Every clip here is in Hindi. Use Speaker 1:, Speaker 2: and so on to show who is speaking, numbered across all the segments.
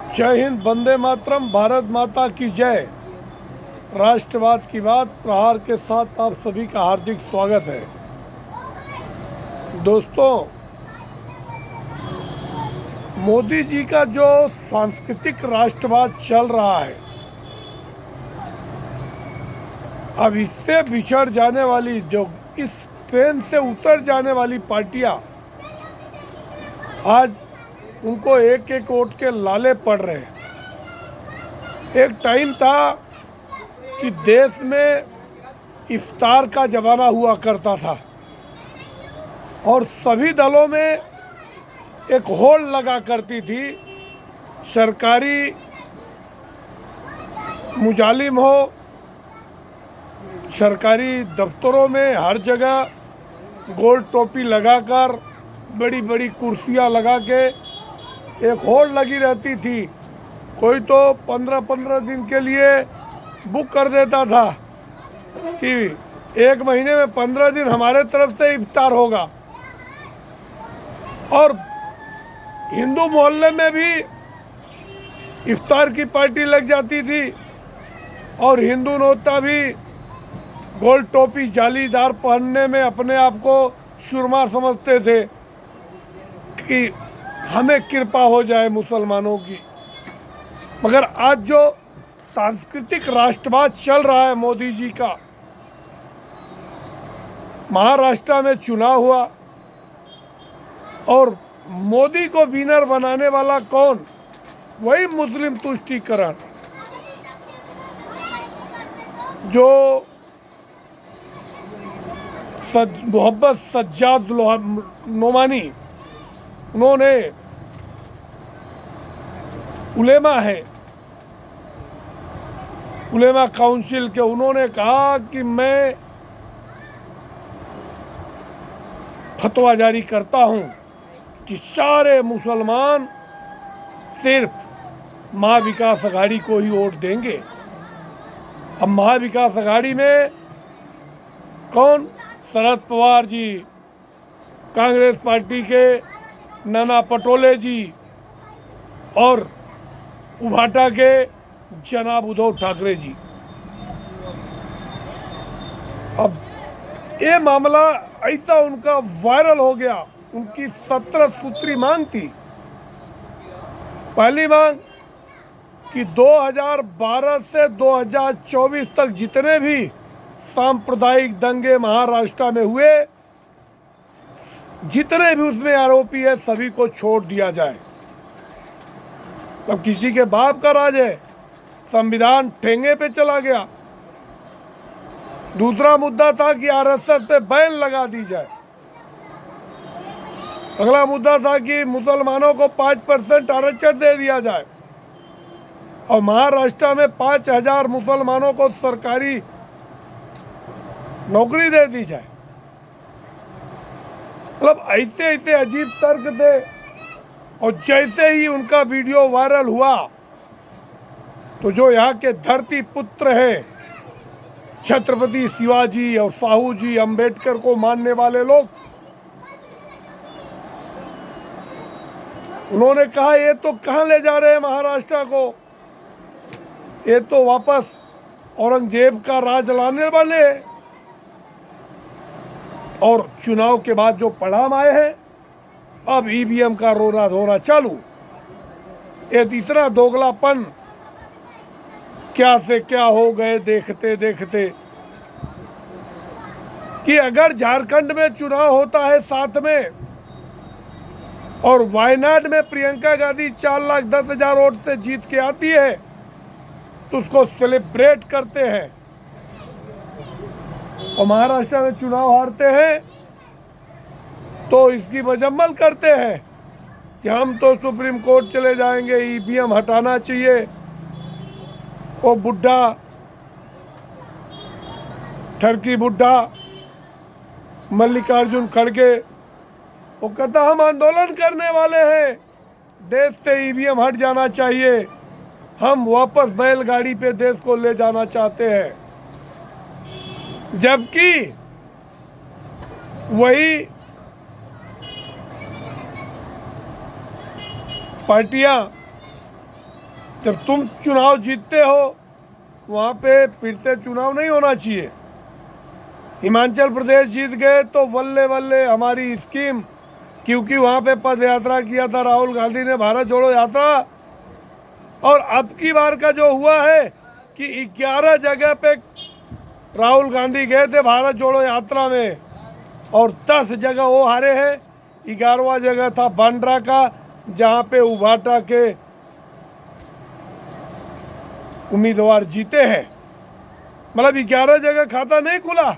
Speaker 1: जय हिंद, वंदे मातरम, भारत माता की जय। राष्ट्रवाद की बात प्रहार के साथ आप सभी का हार्दिक स्वागत है। दोस्तों, मोदी जी का जो सांस्कृतिक राष्ट्रवाद चल रहा है, अब इससे बिछड़ जाने वाली, जो इस ट्रेन से उतर जाने वाली पार्टियां आज उनको एक एक वोट के लाले पड़ रहे हैं। एक टाइम था कि देश में इफ्तार का जमाना हुआ करता था और सभी दलों में एक होड़ लगा करती थी। सरकारी मुजालिम हो, सरकारी दफ्तरों में हर जगह गोल टोपी लगाकर, बड़ी बड़ी कुर्सियां लगा के एक होड़ लगी रहती थी। कोई तो 15-15 दिन के लिए बुक कर देता था कि एक महीने में 15 दिन हमारे तरफ से इफ्तार होगा। और हिंदू मोहल्ले में भी इफ्तार की पार्टी लग जाती थी और हिंदू नोता भी गोल टोपी जालीदार पहनने में अपने आप को सुरमा समझते थे कि हमें कृपा हो जाए मुसलमानों की। मगर आज जो सांस्कृतिक राष्ट्रवाद चल रहा है मोदी जी का, महाराष्ट्र में चुनाव हुआ और मोदी को विनर बनाने वाला कौन? वही मुस्लिम तुष्टीकरण, जो मोहम्मद सज्जाद नोमानी, उन्होंने उलेमा है, उलेमा काउंसिल के, उन्होंने कहा कि मैं फतवा जारी करता हूं कि सारे मुसलमान सिर्फ महाविकास अघाड़ी को ही वोट देंगे। अब महाविकास अघाड़ी में कौन? शरद पवार जी, कांग्रेस पार्टी के नाना पटोले जी और उभाटा के जनाब उद्धव ठाकरे जी। अब ये मामला ऐसा उनका वायरल हो गया। उनकी 17 सूत्री मांग थी। पहली मांग कि 2012 से 2024 तक जितने भी सांप्रदायिक दंगे महाराष्ट्र में हुए, जितने भी उसमें आरोपी है, सभी को छोड़ दिया जाए। अब किसी के बाप का राज है, संविधान ठेंगे पे चला गया। दूसरा मुद्दा था कि आरएसएस पे बैन लगा दी जाए। अगला मुद्दा था कि मुसलमानों को 5% आरक्षण दे दिया जाए और महाराष्ट्र में 5000 मुसलमानों को सरकारी नौकरी दे दी जाए। मतलब ऐसे ऐसे अजीब तर्क थे। और जैसे ही उनका वीडियो वायरल हुआ तो जो यहाँ के धरती पुत्र हैं, छत्रपति शिवाजी और साहू जी, अंबेडकर को मानने वाले लोग, उन्होंने कहा ये तो कहाँ ले जा रहे हैं महाराष्ट्र को, ये तो वापस औरंगजेब का राज लाने वाले। और चुनाव के बाद जो परिणाम आए हैं, अब ईवीएम का रोना धोना चालू। ये इतना दोगलापन क्या से क्या हो गए देखते देखते कि अगर झारखंड में चुनाव होता है साथ में और वायनाड में प्रियंका गांधी 4,10,000 वोट से जीत के आती है तो उसको सेलिब्रेट करते हैं। और महाराष्ट्र में चुनाव हारते हैं तो इसकी मजम्मल करते हैं कि हम तो सुप्रीम कोर्ट चले जाएंगे, ईवीएम हटाना चाहिए। वो बुड्ढा, ठरकी बुड्ढा मल्लिकार्जुन खड़गे, वो कहता हम आंदोलन करने वाले हैं, देश से ईवीएम हट जाना चाहिए, हम वापस बैलगाड़ी पे देश को ले जाना चाहते हैं। जबकि वही पार्टियां जब तुम चुनाव जीतते हो वहाँ पे फिर से चुनाव नहीं होना चाहिए। हिमाचल प्रदेश जीत गए तो वल्ले वल्ले हमारी स्कीम, क्योंकि वहाँ पे पद यात्रा किया था राहुल गांधी ने, भारत जोड़ो यात्रा। और अब की बार का जो हुआ है कि 11 जगह पे राहुल गांधी गए थे भारत जोड़ो यात्रा में और 10 जगह वो हारे हैं। 11वां जगह था बांद्रा का, जहाँ पे उभाटा के उम्मीदवार जीते हैं। मतलब 11 जगह खाता नहीं खुला,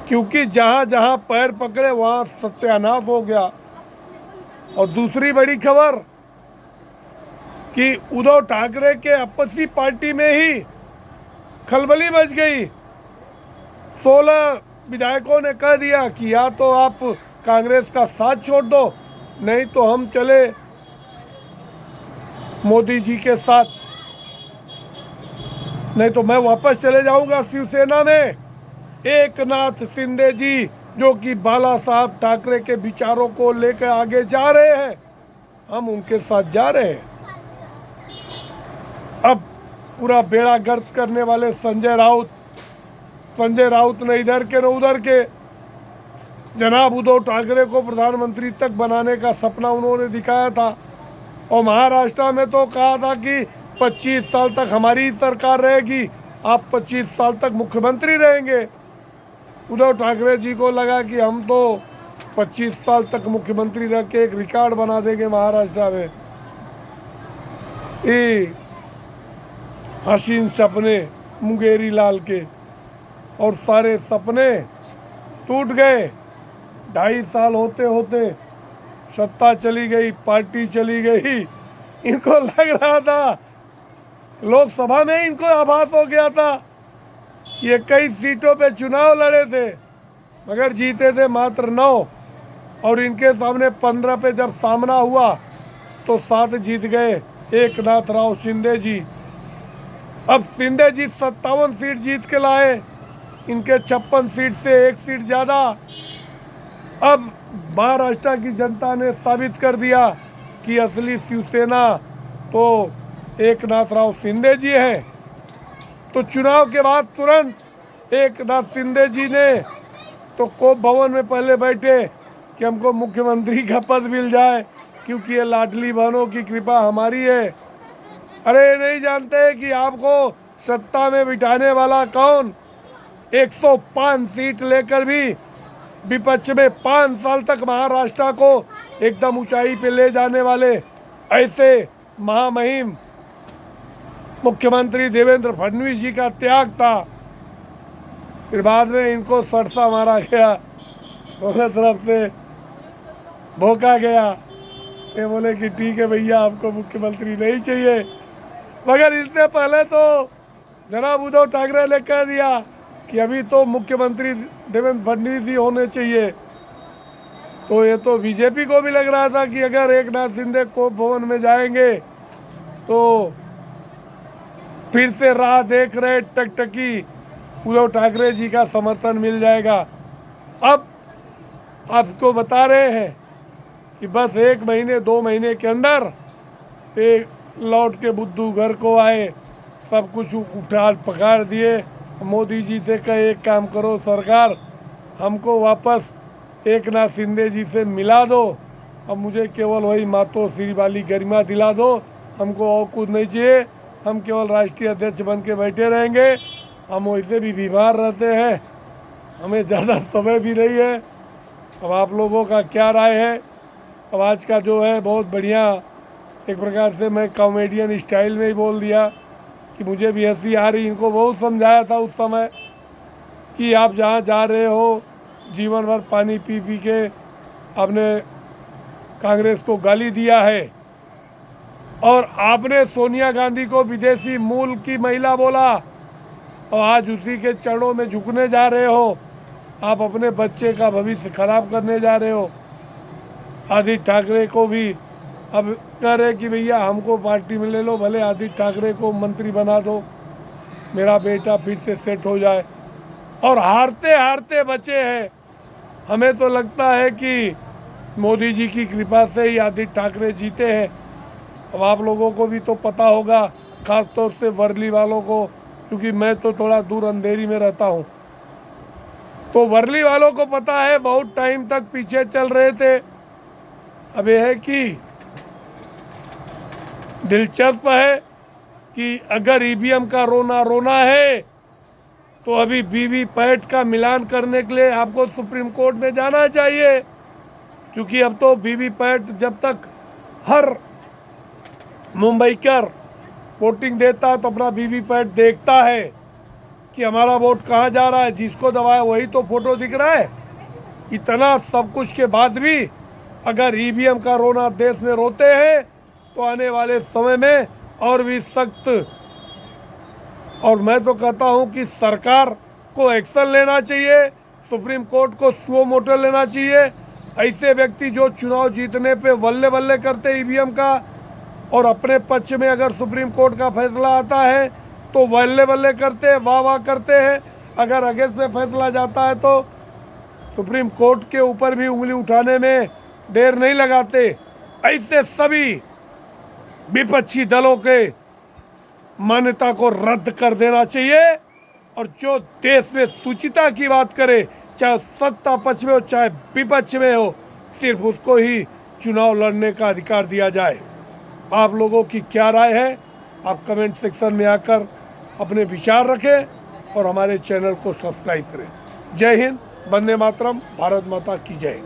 Speaker 1: क्योंकि जहां जहां पैर पकड़े वहां सत्यानाश हो गया। और दूसरी बड़ी खबर कि उद्धव ठाकरे के आपसी पार्टी में ही खलबली मच गई। 16 विधायकों ने कह दिया कि या तो आप कांग्रेस का साथ छोड़ दो, नहीं तो हम चले मोदी जी के साथ, नहीं तो मैं वापस चले जाऊंगा शिवसेना में। एकनाथ शिंदे जी जो कि बाला साहब ठाकरे के विचारों को लेकर आगे जा रहे हैं, हम उनके साथ जा रहे हैं। अब पूरा बेड़ा गर्क करने वाले संजय राउत न इधर के न उधर के, जनाब उद्धव ठाकरे को प्रधानमंत्री तक बनाने का सपना उन्होंने दिखाया था। और महाराष्ट्र में तो कहा था कि 25 साल तक हमारी सरकार रहेगी, आप 25 साल तक मुख्यमंत्री रहेंगे। उद्धव ठाकरे जी को लगा कि हम तो 25 साल तक मुख्यमंत्री रह के एक रिकॉर्ड बना देंगे महाराष्ट्र में। ये हसीन सपने मुंगेरी लाल के, और सारे सपने टूट गए। 2.5 साल होते होते सत्ता चली गई, पार्टी चली गई। इनको लग रहा था, लोकसभा में इनको आभास हो गया था, ये कई सीटों पे चुनाव लड़े थे मगर जीते थे मात्र 9, और इनके सामने 15 पे जब सामना हुआ तो 7 जीत गए एकनाथ राव शिंदे जी। अब शिंदे जी 57 सीट जीत के लाए, इनके 56 सीट से 1 सीट ज़्यादा। अब महाराष्ट्र की जनता ने साबित कर दिया कि असली शिवसेना तो एकनाथ राव शिंदे जी हैं। तो चुनाव के बाद तुरंत एकनाथ शिंदे जी ने तो कोप भवन में पहले बैठे कि हमको मुख्यमंत्री का पद मिल जाए, क्योंकि ये लाडली बहनों की कृपा हमारी है। अरे नहीं जानते कि आपको सत्ता में बिठाने वाला कौन? 105 सीट लेकर भी विपक्ष में 5 साल तक महाराष्ट्र को एकदम ऊंचाई पे ले जाने वाले ऐसे महामहिम मुख्यमंत्री देवेंद्र फडणवीस जी का त्याग था। फिर बाद में इनको सरसा मारा गया, दोनों तरफ से भोंका गया। ये बोले कि ठीक है भैया, आपको मुख्यमंत्री नहीं चाहिए। मगर इससे पहले तो जनाब उद्धव ठाकरे ने कह दिया कि अभी तो मुख्यमंत्री देवेंद्र फडणवीस ही होने चाहिए। तो ये तो बीजेपी को भी लग रहा था कि अगर एकनाथ शिंदे कोप भवन में जाएंगे तो फिर से राह देख रहे टकटकी उद्धव ठाकरे जी का समर्थन मिल जाएगा। अब आपको बता रहे हैं कि बस 1 महीने 2 महीने के अंदर एक लौट के बुद्धू घर को आए, सब कुछ उठा पकड़ दिए। मोदी जी से कहे एक काम करो सरकार, हमको वापस एकनाथ शिंदे जी से मिला दो, अब मुझे केवल वही मातोश्री वाली गरिमा दिला दो, हमको और कुछ नहीं चाहिए, हम केवल राष्ट्रीय अध्यक्ष बन के बैठे रहेंगे। हम वैसे भी बीमार रहते हैं, हमें ज़्यादा समय भी नहीं है। अब आप लोगों का क्या राय है? अब आज का जो है बहुत बढ़िया, एक प्रकार से मैं कॉमेडियन स्टाइल में ही बोल दिया कि मुझे भी हंसी आ रही। इनको बहुत समझाया था उस समय कि आप जहाँ जा रहे हो जीवन भर पानी पी पी के आपने कांग्रेस को गाली दिया है, और आपने सोनिया गांधी को विदेशी मूल की महिला बोला, और आज उसी के चरणों में झुकने जा रहे हो। आप अपने बच्चे का भविष्य खराब करने जा रहे हो। आदित्य ठाकरे को भी अब कह रहे कि भैया हमको पार्टी में ले लो, भले आदित्य ठाकरे को मंत्री बना दो, मेरा बेटा फिर से सेट हो जाए। और हारते हारते बचे हैं। हमें तो लगता है कि मोदी जी की कृपा से ही आदित्य ठाकरे जीते हैं। अब आप लोगों को भी तो पता होगा, ख़ास तौर से वर्ली वालों को, क्योंकि मैं तो थोड़ा दूर अंधेरी में रहता हूँ, तो वर्ली वालों को पता है बहुत टाइम तक पीछे चल रहे थे। अब यह है कि दिलचस्प है कि अगर ईवीएम का रोना रोना है तो अभी वीवीपैट का मिलान करने के लिए आपको सुप्रीम कोर्ट में जाना चाहिए, क्योंकि अब तो वीवीपैट जब तक हर मुंबईकर वोटिंग देता है तो अपना वीवीपैट देखता है कि हमारा वोट कहाँ जा रहा है, जिसको दबाया वही तो फोटो दिख रहा है। इतना सब कुछ के बाद भी अगर ईवीएम का रोना देश में रोते हैं तो आने वाले समय में और भी सख्त, और मैं तो कहता हूं कि सरकार को एक्शन लेना चाहिए, सुप्रीम कोर्ट को सुओ मोटो लेना चाहिए। ऐसे व्यक्ति जो चुनाव जीतने पे वल्ले वल्ले करते ईवीएम का, और अपने पक्ष में अगर सुप्रीम कोर्ट का फैसला आता है तो वल्ले वल्ले करते हैं, वाह वाह करते हैं। अगर अगेंस्ट में फैसला जाता है तो सुप्रीम कोर्ट के ऊपर भी उंगली उठाने में देर नहीं लगाते। ऐसे सभी विपक्षी दलों के मान्यता को रद्द कर देना चाहिए, और जो देश में शुचिता की बात करे, चाहे सत्ता पक्ष में हो चाहे विपक्ष में हो, सिर्फ उसको ही चुनाव लड़ने का अधिकार दिया जाए। आप लोगों की क्या राय है, आप कमेंट सेक्शन में आकर अपने विचार रखें और हमारे चैनल को सब्सक्राइब करें। जय हिंद, वंदे मातरम, भारत माता की जय।